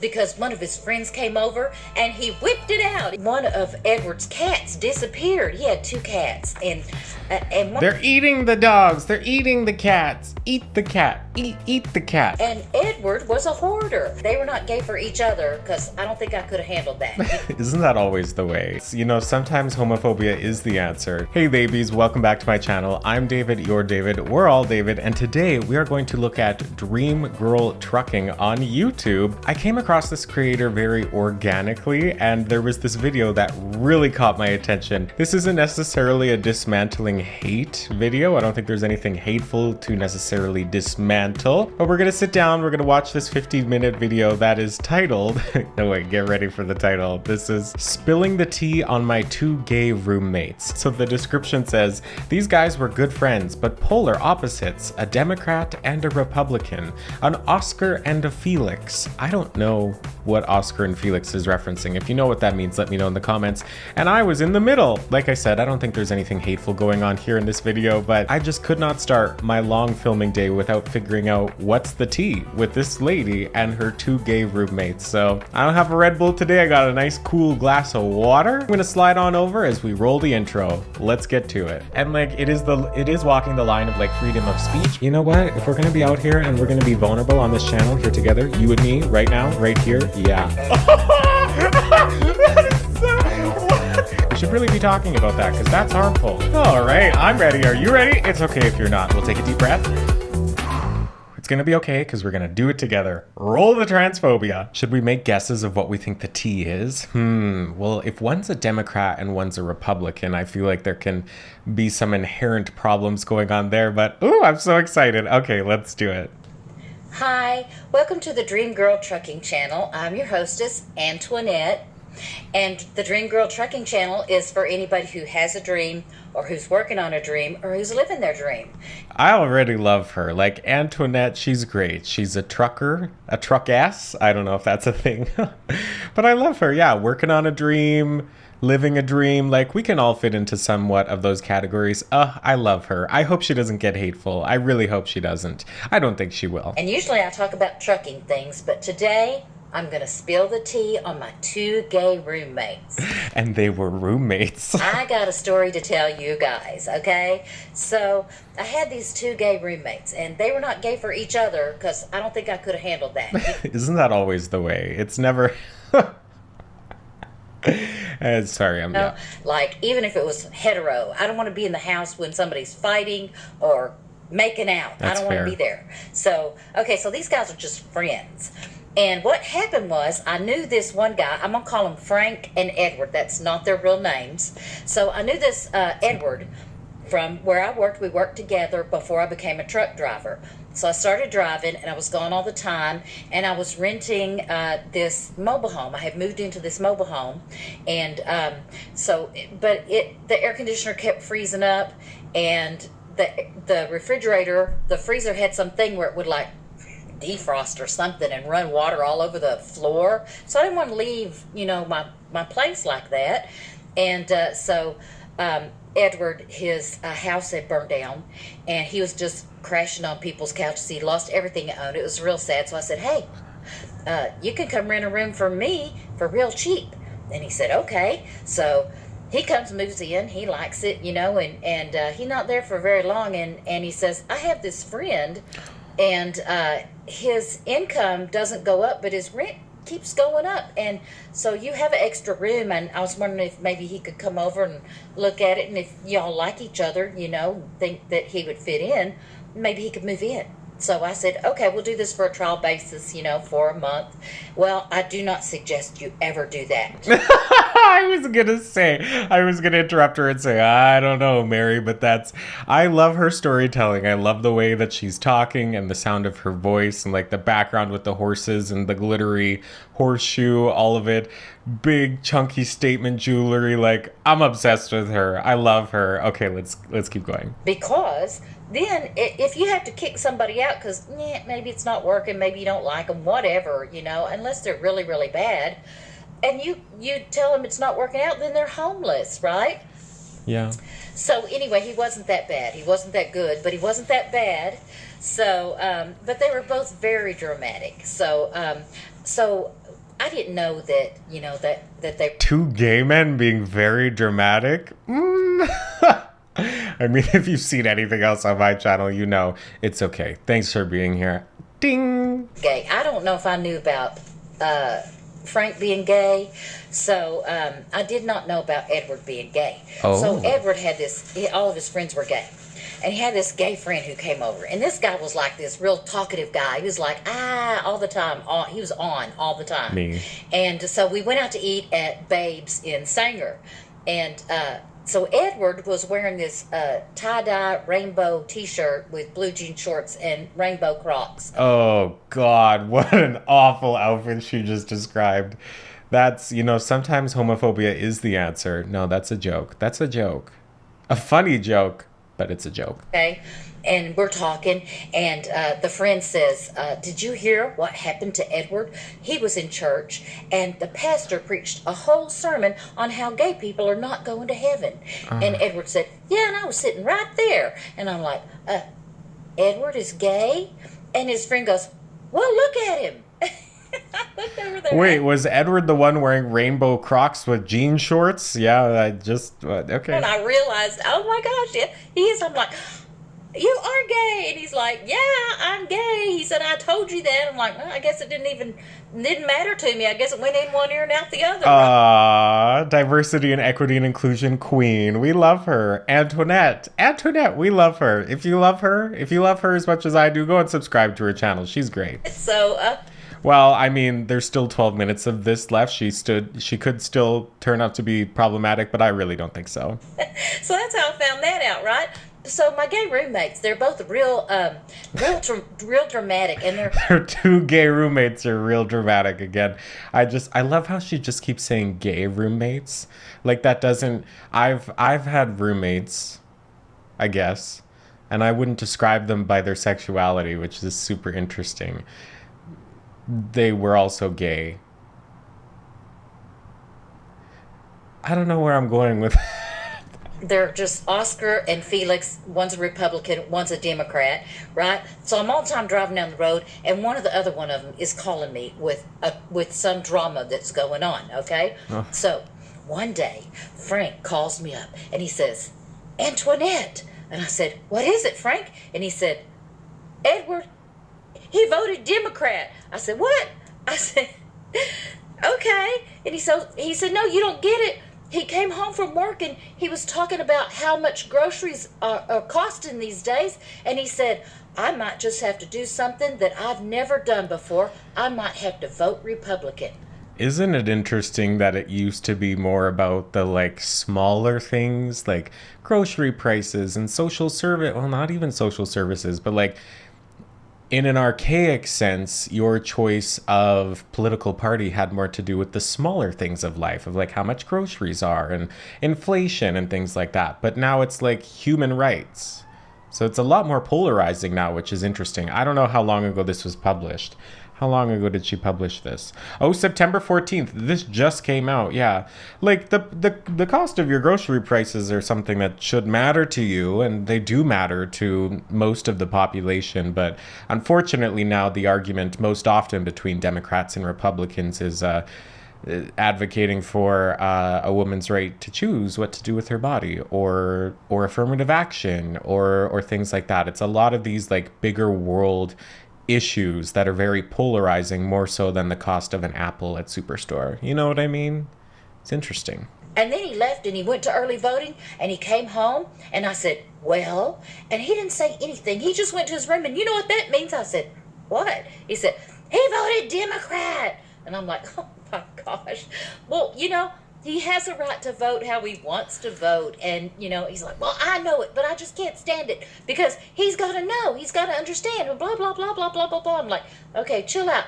because one of his friends came over and he whipped it out. One of Edward's cats disappeared. He had 2 cats, and they're eating the dogs. They're eating the cats. Eat the cat. Eat the cat. And Edward was a hoarder. They were not gay for each other because I don't think I could have handled that. Isn't that always the way? You know, sometimes homophobia is the answer. Hey babies, welcome back to my channel. I'm David, you're David, we're all David, and today we are going to look at Dream Girl Trucking on YouTube. I came across this creator very organically, and there was this video that really caught my attention. This isn't necessarily a dismantling hate video. I don't think there's anything hateful to necessarily dismantle, but we're gonna sit down, we're gonna watch this 15-minute video that is titled, no wait, get ready for the title. This is Spilling the Tea on My 2 Gay Roommates. So the description says, these guys were good friends, but polar opposites, a Democrat and a Republican, an Oscar and a Felix. I don't know what Oscar and Felix is referencing. If you know what that means, let me know in the comments. And I was in the middle. Like I said, I don't think there's anything hateful going on here in this video, but I just could not start my long filming day without figuring out what's the tea with this lady and her 2 gay roommates. So I don't have a Red Bull today. I got a nice cool glass of water. I'm gonna slide on over as we roll the intro. Let's get to it. And like, it is walking the line of like freedom of speech. You know what? If we're gonna be out here and we're gonna be vulnerable on this channel here together, you and me right now, right here, yeah. We should really be talking about that because that's harmful. All right, I'm ready. Are you ready? It's okay if you're not. We'll take a deep breath. It's gonna be okay because we're gonna do it together. Roll the transphobia. Should we make guesses of what we think the tea is? Well, if one's a Democrat and one's a Republican, I feel like there can be some inherent problems going on there, but ooh, I'm so excited. Okay, let's do it. Hi, welcome to the Dream Girl Trucking channel. I'm your hostess, Antoinette. And the Dream Girl Trucking channel is for anybody who has a dream or who's working on a dream or who's living their dream. I already love her. Like Antoinette, she's great. She's a trucker, a truck-ass. I don't know if that's a thing, but I love her. Yeah, working on a dream, living a dream. Like we can all fit into somewhat of those categories. I love her. I hope she doesn't get hateful. I really hope she doesn't. I don't think she will. And usually I talk about trucking things, but today I'm going to spill the tea on my 2 gay roommates. And they were roommates. I got a story to tell you guys, okay? So I had these 2 gay roommates, and they were not gay for each other because I don't think I could have handled that. Isn't that always the way? It's never... Sorry, yeah. Like, even if it was hetero, I don't want to be in the house when somebody's fighting or making out. That's I don't want to be there. So, okay, so these guys are just friends. And what happened was, I knew this one guy, I'm going to call him Frank and Edward. That's not their real names. So I knew this Edward from where I worked. We worked together before I became a truck driver. So I started driving, and I was gone all the time, and I was renting this mobile home. I had moved into this mobile home, and the air conditioner kept freezing up, and the refrigerator, the freezer had something where it would like defrost or something and run water all over the floor. So I didn't want to leave, my place like that. And Edward, his house had burned down, and he was just crashing on people's couches. He lost everything he owned. It was real sad. So I said, hey, you can come rent a room for me for real cheap. And he said, okay. So he comes, moves in, he likes it, and he's not there for very long. And he says, I have this friend, and his income doesn't go up, but his rent keeps going up. And so you have an extra room, and I was wondering if maybe he could come over and look at it, and if y'all like each other, think that he would fit in, maybe he could move in. So I said, okay, we'll do this for a trial basis, for a month. Well, I do not suggest you ever do that. I was going to interrupt her and say, I don't know, Mary, but I love her storytelling. I love the way that she's talking and the sound of her voice and like the background with the horses and the glittery horseshoe, all of it. Big chunky statement jewelry. Like, I'm obsessed with her. I love her. Okay, let's keep going. Because then if you have to kick somebody out because maybe it's not working, maybe you don't like them, whatever, unless they're really, really bad, and you tell them it's not working out, then they're homeless, right? Yeah. So anyway, he wasn't that bad. He wasn't that good, but he wasn't that bad. So, but they were both very dramatic. So didn't know that, that they. Two gay men being very dramatic? I mean, if you've seen anything else on my channel, you know it's okay. Thanks for being here. Ding! Gay. I don't know if I knew about Frank being gay, so I did not know about Edward being gay. Oh. So Edward had all of his friends were gay. And he had this gay friend who came over. And this guy was like this real talkative guy. He was like, all the time. He was on all the time. Me. And so we went out to eat at Babe's in Sanger. And so Edward was wearing this tie-dye rainbow T-shirt with blue jean shorts and rainbow Crocs. Oh, God. What an awful outfit she just described. That's, sometimes homophobia is the answer. No, that's a joke. That's a joke. A funny joke. But it's a joke. Okay, and we're talking, and the friend says, did you hear what happened to Edward? He was in church, and the pastor preached a whole sermon on how gay people are not going to heaven. And Edward said, yeah, and I was sitting right there. And I'm like, Edward is gay? And his friend goes, well, look at him. I looked over there. Wait, was Edward the one wearing rainbow Crocs with jean shorts? Yeah, okay. And I realized, oh my gosh, yeah, he is. I'm like, you are gay. And he's like, yeah, I'm gay. He said, I told you that. I'm like, well, I guess it didn't matter to me. I guess it went in one ear and out the other. Diversity and equity and inclusion queen. We love her. Antoinette, we love her. If you love her as much as I do, go and subscribe to her channel. She's great. So, well, I mean, there's still 12 minutes of this left. She could still turn out to be problematic, but I really don't think so. So that's how I found that out, right? So my gay roommates, they're both real dramatic, and Her two gay roommates are real dramatic again. I love how she just keeps saying gay roommates. Like that doesn't. I've had roommates, I guess, and I wouldn't describe them by their sexuality, which is super interesting. They were also gay. I don't know where I'm going with they're just Oscar and Felix. One's a Republican, one's a Democrat, right? So I'm all the time driving down the road, and one of them is calling me with some drama that's going on, okay? Oh. So one day, Frank calls me up, and he says, Antoinette. And I said, what is it, Frank? And he said, Edward, he voted Democrat. I said, what? I said, okay. And he said, no, you don't get it. He came home from work and he was talking about how much groceries are costing these days. And he said, I might just have to do something that I've never done before. I might have to vote Republican. Isn't it interesting that it used to be more about the smaller things like grocery prices and social service? Well, not even social services, but in an archaic sense, your choice of political party had more to do with the smaller things of life, of how much groceries are and inflation and things like that. But now it's human rights. So it's a lot more polarizing now, which is interesting. I don't know how long ago this was published. How long ago did she publish this? Oh, September 14th. This just came out. Yeah. The cost of your grocery prices are something that should matter to you, and they do matter to most of the population. But unfortunately now the argument most often between Democrats and Republicans is advocating for a woman's right to choose what to do with her body, or affirmative action, or things like that. It's a lot of these bigger world issues that are very polarizing, more so than the cost of an apple at Superstore. You know what I mean? It's interesting. And then he left and he went to early voting and he came home and I said, well, and he didn't say anything. He just went to his room, and you know what that means? I said, what? He said, he voted Democrat. And I'm like, oh my gosh. Well, he has a right to vote how he wants to vote. And, he's like, well, I know it, but I just can't stand it because he's got to know. He's got to understand. Blah, blah, blah, blah, blah, blah, blah. I'm like, okay, chill out.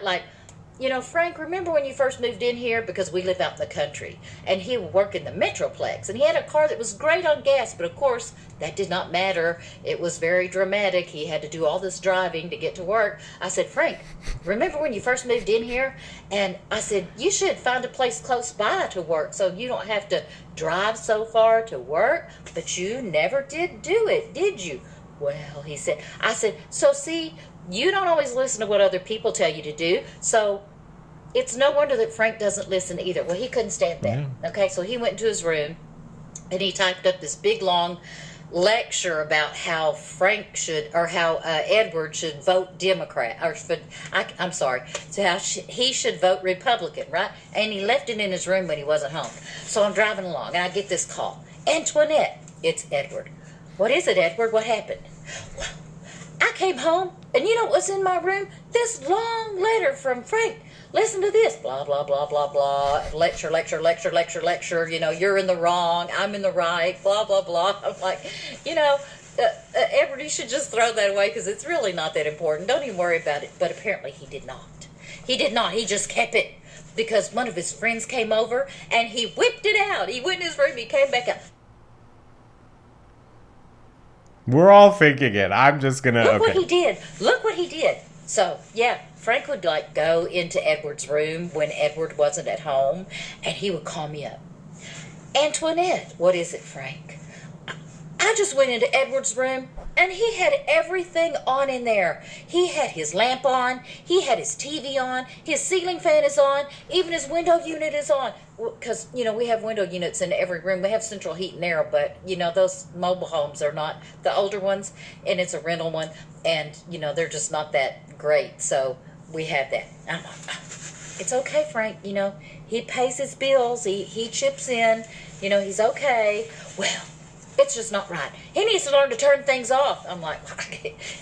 Frank, remember when you first moved in here? Because we live out in the country. And he would work in the Metroplex. And he had a car that was great on gas. But, of course, that did not matter. It was very dramatic. He had to do all this driving to get to work. I said, Frank, remember when you first moved in here? And I said, you should find a place close by to work so you don't have to drive so far to work. But you never did do it, did you? Well, he said, I said, so see, you don't always listen to what other people tell you to do. So it's no wonder that Frank doesn't listen either. Well, he couldn't stand that. Yeah. Okay, so he went into his room and he typed up this big long lecture about how Frank should, or how Edward should vote Democrat, or I'm sorry, so how he should vote Republican, right? And he left it in his room when he wasn't home. So I'm driving along and I get this call. Antoinette, it's Edward. What is it, Edward? What happened? Well, I came home and you know what was in my room? This long letter from Frank. Listen to this, blah, blah, blah, blah, blah, lecture, lecture, lecture, lecture, lecture, you know, you're in the wrong, I'm in the right, blah, blah, blah. I'm like, you know, Edward, you should just throw that away because it's really not that important. Don't even worry about it. But apparently he did not. He did not. He just kept it because one of his friends came over and he whipped it out. He went in his room, he came back out. We're all thinking it. I'm just going to... Look what he did. Look what he did. So, yeah, Frank would like go into Edward's room when Edward wasn't at home, and he would call me up. Antoinette, what is it, Frank? I just went into Edward's room, and he had everything on in there. He had his lamp on, he had his TV on, his ceiling fan is on, even his window unit is on. Because, you know, we have window units in every room. We have central heat and air, but, you know, those mobile homes are not the older ones, and it's a rental one, and, you know, they're just not that great, so we have that. I'm like, it's okay, Frank, you know, he pays his bills, he chips in, you know, he's okay. Well, it's just not right. He needs to learn to turn things off. I'm like,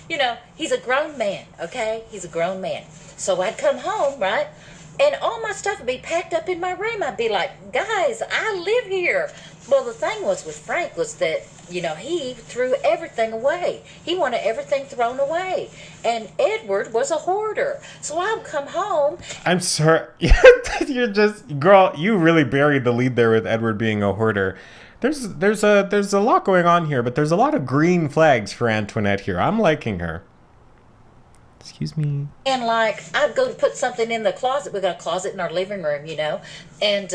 you know, he's a grown man, okay? He's a grown man. So I'd come home, right? And all my stuff would be packed up in my room. I'd be like, guys, I live here. Well, the thing was with Frank was that, you know, he threw everything away. He wanted everything thrown away. And Edward was a hoarder. So I would come home. I'm sorry. You're just... Girl, you really buried the lead there with Edward being a hoarder. There's a lot going on here, but there's a lot of green flags for Antoinette here. I'm liking her. Excuse me. And like, I'd go to put something in the closet. We got a closet in our living room, you know. And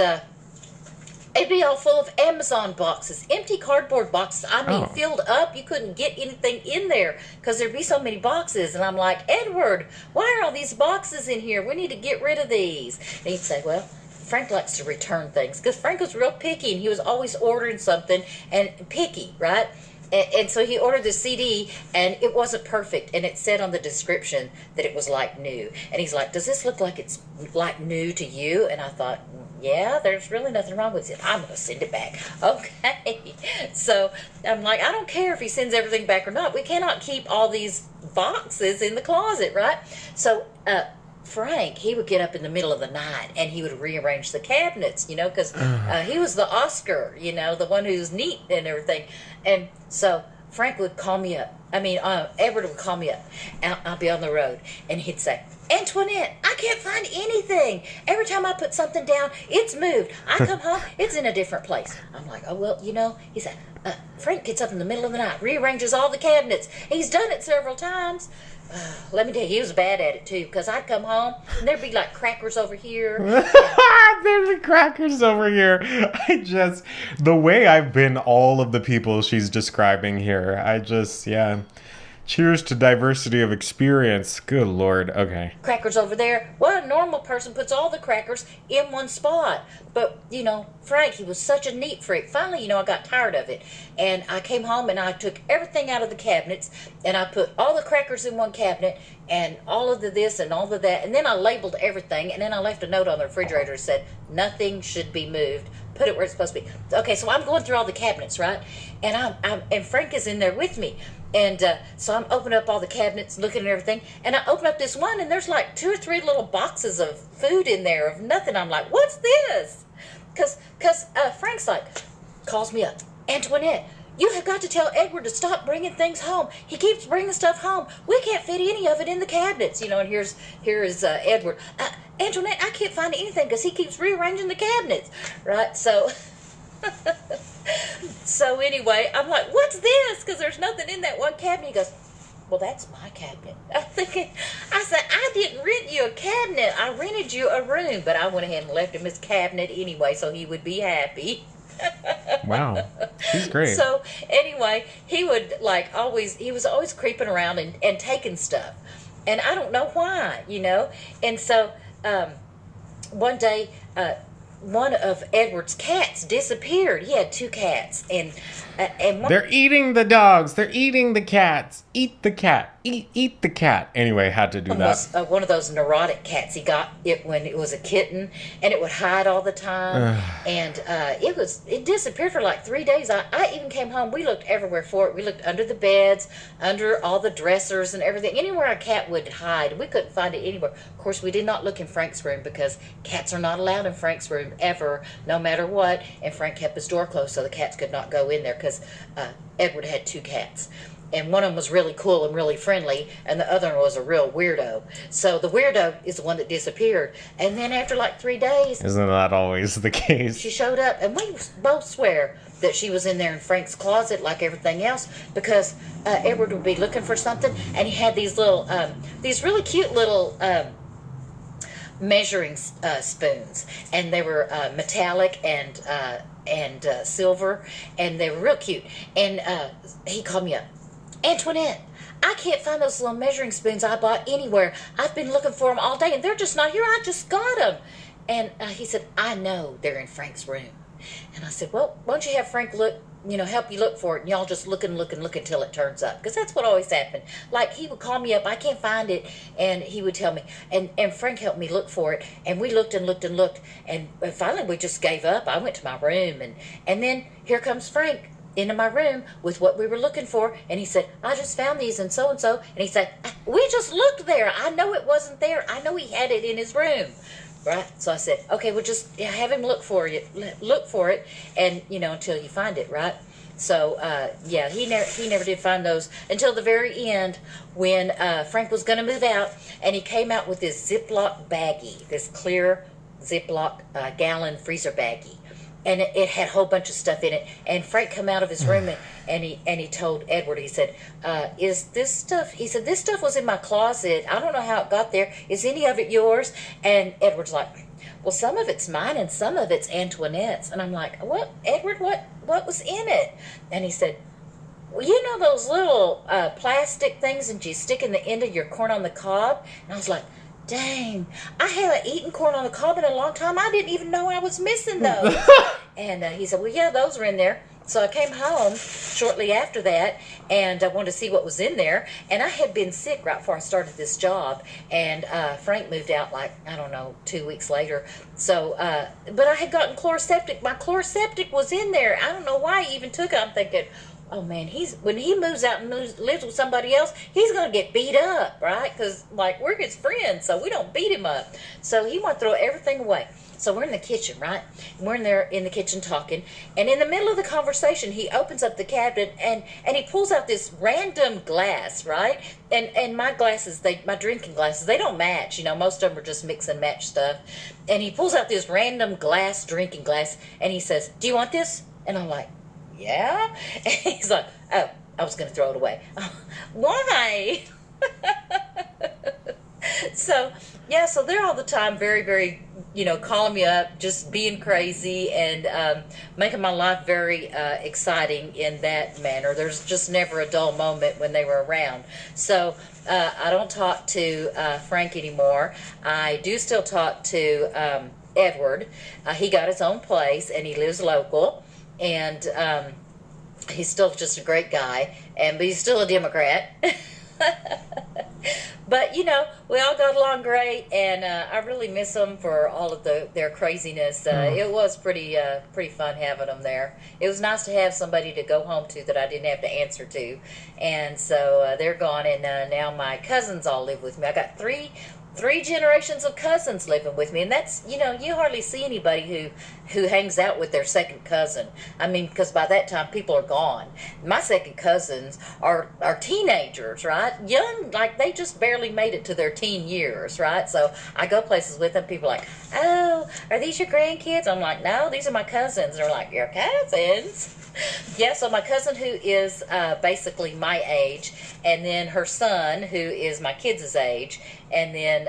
it'd be all full of Amazon boxes, empty cardboard boxes. I mean, filled up. You couldn't get anything in there because there'd be so many boxes. And I'm like, Edward, why are all these boxes in here? We need to get rid of these. And he'd say, well, Frank likes to return things because Frank was real picky and he was always ordering something and picky, right? And so he ordered the CD and it wasn't perfect, and it said on the description that it was like new. And he's like, does this look like it's like new to you? And I thought, yeah, there's really nothing wrong with it. I'm going to send it back. Okay. So I'm like, I don't care if he sends everything back or not. We cannot keep all these boxes in the closet, right? So Frank, he would get up in the middle of the night and he would rearrange the cabinets, you know, because he was the Oscar, you know, the one who's neat and everything. And so Frank would call me up. I mean, Edward would call me up. And I'll be on the road and he'd say, Antoinette, I can't find anything. Every time I put something down, it's moved. I come home, it's in a different place. I'm like, oh, well, you know, he said, Frank gets up in the middle of the night, rearranges all the cabinets. He's done it several times. Let me tell you, he was bad at it too, because I'd come home and there'd be like crackers over here. There'd be crackers over here. The way I've been all of the people she's describing here, yeah. Cheers to diversity of experience. Good Lord. Okay. Crackers over there. Well, a normal person puts all the crackers in one spot. But, you know, Frank, he was such a neat freak. Finally, you know, I got tired of it. And I came home and I took everything out of the cabinets and I put all the crackers in one cabinet and all of the this and all of that. And then I labeled everything. And then I left a note on the refrigerator that said, nothing should be moved. Put it where it's supposed to be. Okay, so I'm going through all the cabinets, right? And and Frank is in there with me. And so I'm opening up all the cabinets, looking at everything. And I open up this one, and there's like 2 or 3 little boxes of food in there of nothing. I'm like, what's this? Because Frank's like, calls me up. Antoinette, you have got to tell Edward to stop bringing things home. He keeps bringing stuff home. We can't fit any of it in the cabinets. You know, and here is Edward. Antoinette, I can't find anything because he keeps rearranging the cabinets. Right? So... So anyway, I'm like, what's this? Because there's nothing in that one cabinet. He goes, well, that's my cabinet. I'm thinking, I said, I didn't rent you a cabinet. I rented you a room. But I went ahead and left him his cabinet anyway, so he would be happy. Wow. She's great. So anyway, he was always creeping around and taking stuff. And I don't know why, you know. And so one day, one of Edward's cats disappeared. He had 2 cats, and they're eating the dogs. They're eating the cats. Eat the cat. Eat the cat. Anyway, had to do that. Was one of those neurotic cats. He got it when it was a kitten, and it would hide all the time. And it disappeared for like 3 days. I even came home. We looked everywhere for it. We looked under the beds, under all the dressers and everything. Anywhere a cat would hide, we couldn't find it anywhere. Of course, we did not look in Frank's room because cats are not allowed in Frank's room ever, no matter what. And Frank kept his door closed so the cats could not go in there because Edward had 2 cats. And one of them was really cool and really friendly, and the other one was a real weirdo. So the weirdo is the one that disappeared. And then after like 3 days... Isn't that always the case? She showed up, and we both swear that she was in there in Frank's closet like everything else, because Edward would be looking for something, and he had these little, these really cute little... measuring spoons, and they were metallic and silver, and they were real cute. And he called me up, Antoinette, I can't find those little measuring spoons I bought anywhere. I've been looking for them all day, and they're just not here. I just got them. And he said, I know they're in Frank's room. And I said, well, why don't you have Frank look, help you look for it, and y'all just look until it turns up, because that's what always happened. Like, he would call me up, I can't find it, and he would tell me, and Frank helped me look for it, and we looked and looked and looked, and finally we just gave up. I went to my room, and then here comes Frank into my room with what we were looking for, and he said, I just found these and so, and he said, we just looked there. I know it wasn't there. I know he had it in his room. Right? So I said, okay, well, just have him look for it, and, until you find it, right? So, he never did find those until the very end when Frank was going to move out, and he came out with this Ziploc baggie, this clear Ziploc gallon freezer baggie. And it had a whole bunch of stuff in it. And Frank come out of his room and he told Edward, he said, is this stuff, he said, this stuff was in my closet. I don't know how it got there. Is any of it yours? And Edward's like, well, some of it's mine and some of it's Antoinette's. And I'm like, what, Edward, what was in it? And he said, well, you know those little plastic things that you stick in the end of your corn on the cob? And I was like, dang, I haven't eaten corn on the cob in a long time. I didn't even know I was missing those. And he said, well, yeah, those were in there. So I came home shortly after that, and I wanted to see what was in there. And I had been sick right before I started this job. And Frank moved out 2 weeks later. So, but I had gotten chloroseptic. My chloroseptic was in there. I don't know why he even took it. I'm thinking, oh man, when he moves out and lives with somebody else, he's going to get beat up, right? Because, we're his friends, so we don't beat him up. So he wanted to throw everything away. So we're in the kitchen, right? We're in the kitchen talking. And in the middle of the conversation, he opens up the cabinet and he pulls out this random glass, right? And my glasses, my drinking glasses, they don't match. Most of them are just mix and match stuff. And he pulls out this random drinking glass, and he says, do you want this? And I'm like, yeah? And he's like, oh, I was going to throw it away. Why? So they're all the time very, very, calling me up, just being crazy and making my life very exciting in that manner. There's just never a dull moment when they were around. So I don't talk to Frank anymore. I do still talk to Edward. He got his own place, and he lives local. And he's still just a great guy, but he's still a Democrat. But, we all got along great, and I really miss them for all of their craziness. It was pretty fun having them there. It was nice to have somebody to go home to that I didn't have to answer to. And so they're gone, and now my cousins all live with me. I got three generations of cousins living with me, and that's, you hardly see anybody who hangs out with their second cousin. I mean, because by that time people are gone. My second cousins are teenagers, right? Young, they just barely made it to their teen years, right? So I go places with them, people are like, oh, are these your grandkids? I'm like, no, these are my cousins. They're like, your cousins? Yeah, so my cousin who is basically my age, and then her son who is my kids' age, and then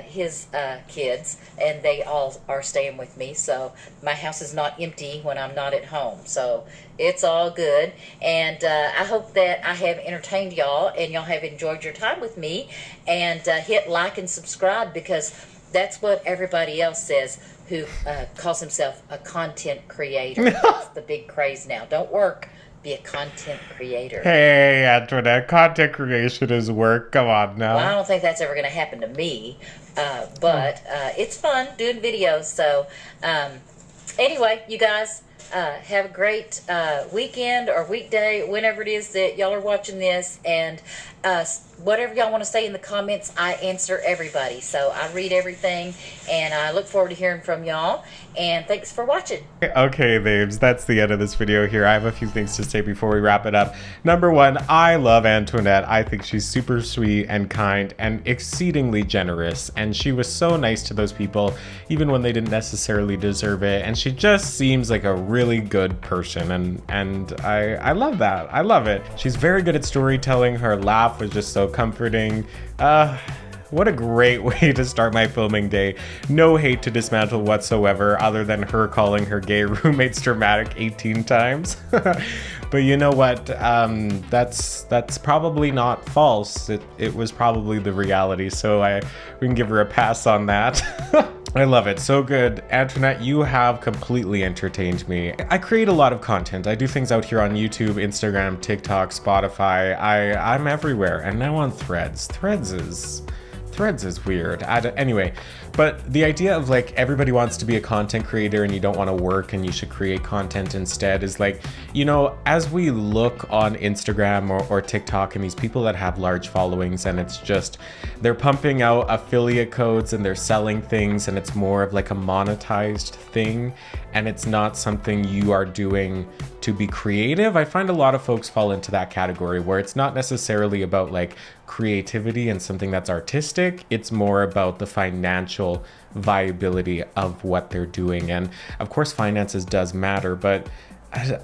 his kids, and they all are staying with me. So my house is not empty when I'm not at home. So it's all good. And I hope that I have entertained y'all, and y'all have enjoyed your time with me. And hit like and subscribe, because That's what everybody else says who calls himself a content creator. That's the big craze now. Don't work, be a content creator. Hey, Antoinette, content creation is work. Come on now. Well, I don't think that's ever going to happen to me, but it's fun doing videos. So anyway, you guys have a great weekend or weekday, whenever it is that y'all are watching this, and whatever y'all want to say in the comments, I answer everybody. So I read everything, and I look forward to hearing from y'all, and thanks for watching. Okay, babes, that's the end of this video here. I have a few things to say before we wrap it up. Number one, I love Antoinette. I think she's super sweet and kind and exceedingly generous, and she was so nice to those people, even when they didn't necessarily deserve it, and she just seems like a really good person, and I love that. I love it. She's very good at storytelling. Her laugh was just so comforting. What a great way to start my filming day. No hate to Dismantle whatsoever, other than her calling her gay roommates dramatic 18 times. But you know what? That's probably not false. It was probably the reality, so we can give her a pass on that. I love it. So good. Antoinette, you have completely entertained me. I create a lot of content. I do things out here on YouTube, Instagram, TikTok, Spotify. I'm everywhere. And now on Threads. Threads is weird. Anyway, but the idea of like everybody wants to be a content creator and you don't want to work and you should create content instead is like, you know, as we look on Instagram or TikTok and these people that have large followings, and it's just, they're pumping out affiliate codes and they're selling things, and it's more of like a monetized thing, and it's not something you are doing to be creative. I find a lot of folks fall into that category where it's not necessarily about like creativity and something that's artistic. It's more about the financial viability of what they're doing. And of course, finances does matter, but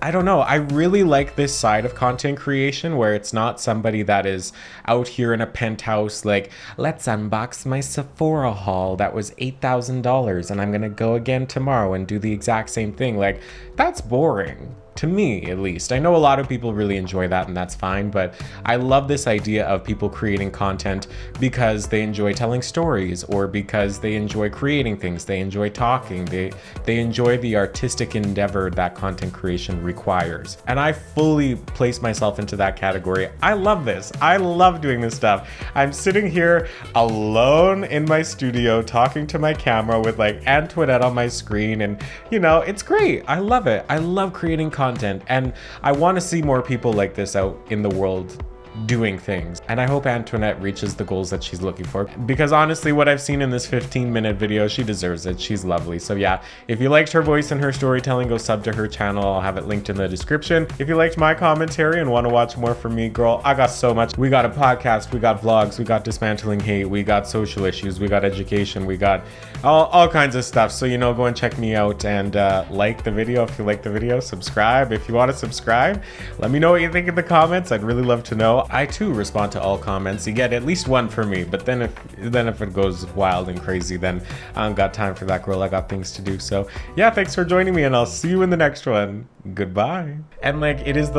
I don't know. I really like this side of content creation where it's not somebody that is out here in a penthouse like, let's unbox my Sephora haul that was $8,000 and I'm gonna go again tomorrow and do the exact same thing. Like, that's boring. To me, at least. I know a lot of people really enjoy that, and that's fine, but I love this idea of people creating content because they enjoy telling stories, or because they enjoy creating things, they enjoy talking, they enjoy the artistic endeavor that content creation requires. And I fully place myself into that category. I love this. I love doing this stuff. I'm sitting here alone in my studio talking to my camera with like Antoinette on my screen, and you know, it's great. I love it. I love creating content, and I want to see more people like this out in the world doing things. And I hope Antoinette reaches the goals that she's looking for, because honestly, what I've seen in this 15-minute video, she deserves it. She's lovely. So yeah, if you liked her voice and her storytelling, go sub to her channel. I'll have it linked in the description. If you liked my commentary and want to watch more from me, girl, I got so much. We got a podcast, we got vlogs, we got Dismantling Hate, we got social issues, we got education, we got all kinds of stuff. So, you know, go and check me out, and like the video if you like the video, subscribe if you want to subscribe. Let me know what you think in the comments. I'd really love to know. I too respond to all comments. You get at least one for me, but then if it goes wild and crazy, then I don't got time for that, girl. I got things to do. So yeah, thanks for joining me, and I'll see you in the next one. Goodbye. And like, it is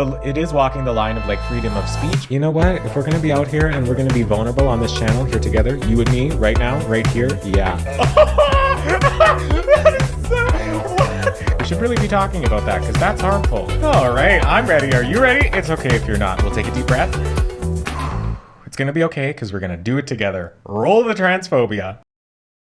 walking the line of like freedom of speech. You know what? If we're gonna be out here and we're gonna be vulnerable on this channel here together, you and me, right now, right here, yeah. We should really be talking about that, because that's harmful. All right, I'm ready. Are you ready? It's okay if you're not. We'll take a deep breath. It's gonna be okay, because we're gonna do it together. Roll the transphobia.